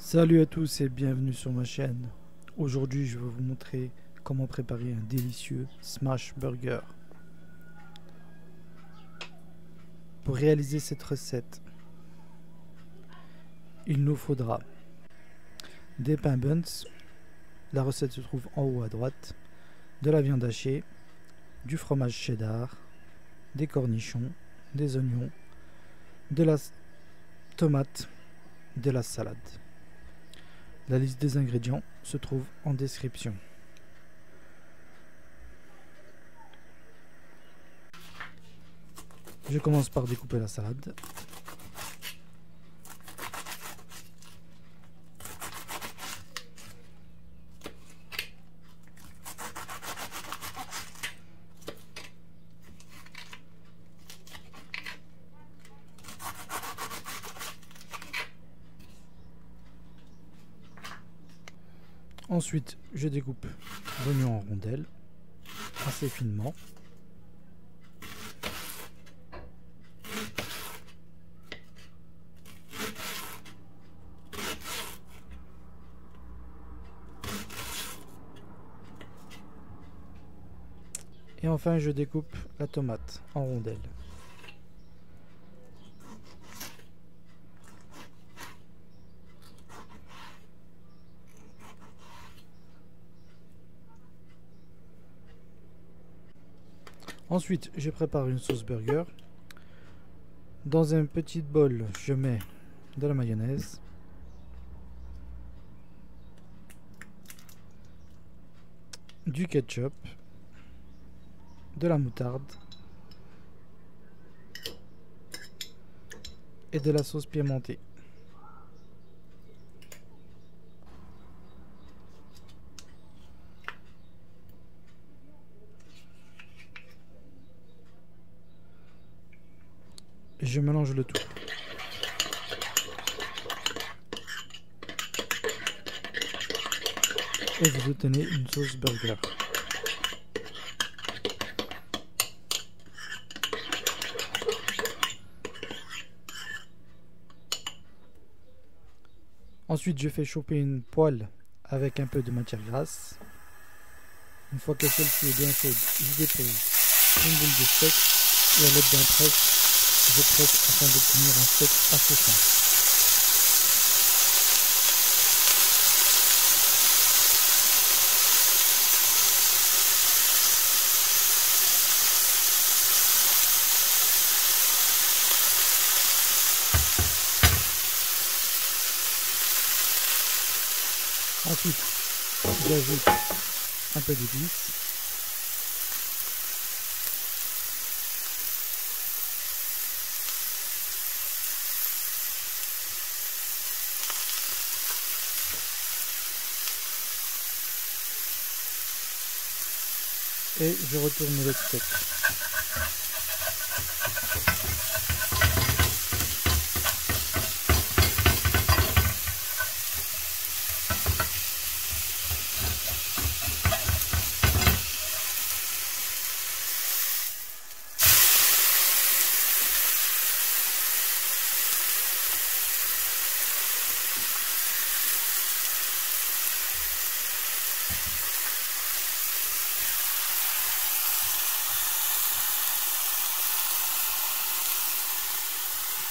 Salut à tous et bienvenue sur ma chaîne. Aujourd'hui je vais vous montrer comment préparer un délicieux smash burger. Pour réaliser cette recette, il nous faudra des pains buns, la recette se trouve en haut à droite, de la viande hachée, du fromage cheddar, des cornichons, des oignons, de la tomate, de la salade. La liste des ingrédients se trouve en description. Je commence par découper la salade. Ensuite, je découpe l'oignon en rondelles, assez finement. Et enfin, je découpe la tomate en rondelles. Ensuite, je prépare une sauce burger. Dans un petit bol, je mets de la mayonnaise, du ketchup, de la moutarde et de la sauce pimentée. Je mélange le tout. Et vous obtenez une sauce burger. Ensuite, je fais chauffer une poêle avec un peu de matière grasse. Une fois que celle-ci est bien chaude, je dépose une boule de steak et à l'aide d'un presse, je presse afin d'obtenir un steak assez fin. Ensuite, j'ajoute un peu d'épices. Et je retourne le steak.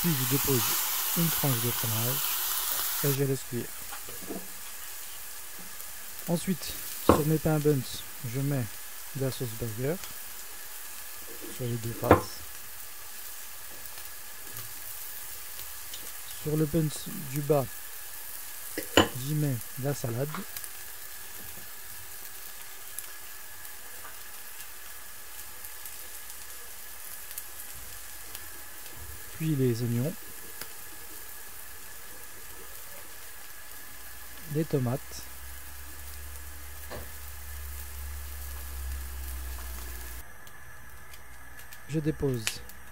Puis je dépose une tranche de fromage et je laisse cuire. Ensuite, sur mes pains buns, je mets de la sauce burger sur les deux faces. Sur le buns du bas, j'y mets la salade. Puis les oignons, les tomates, je dépose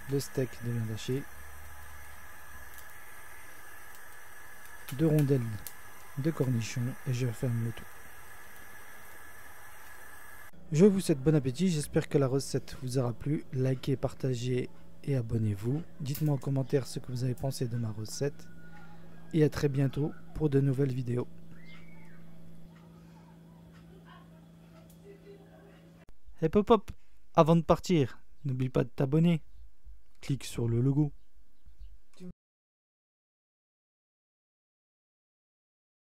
le steak de viande hachée, 2 rondelles de cornichons et je ferme le tout. Je vous souhaite bon appétit, j'espère que la recette vous aura plu. Likez, partagez et abonnez-vous. Dites-moi en commentaire ce que vous avez pensé de ma recette. et à très bientôt pour de nouvelles vidéos. Hop hop hop, avant de partir, n'oublie pas de t'abonner. Clique sur le logo.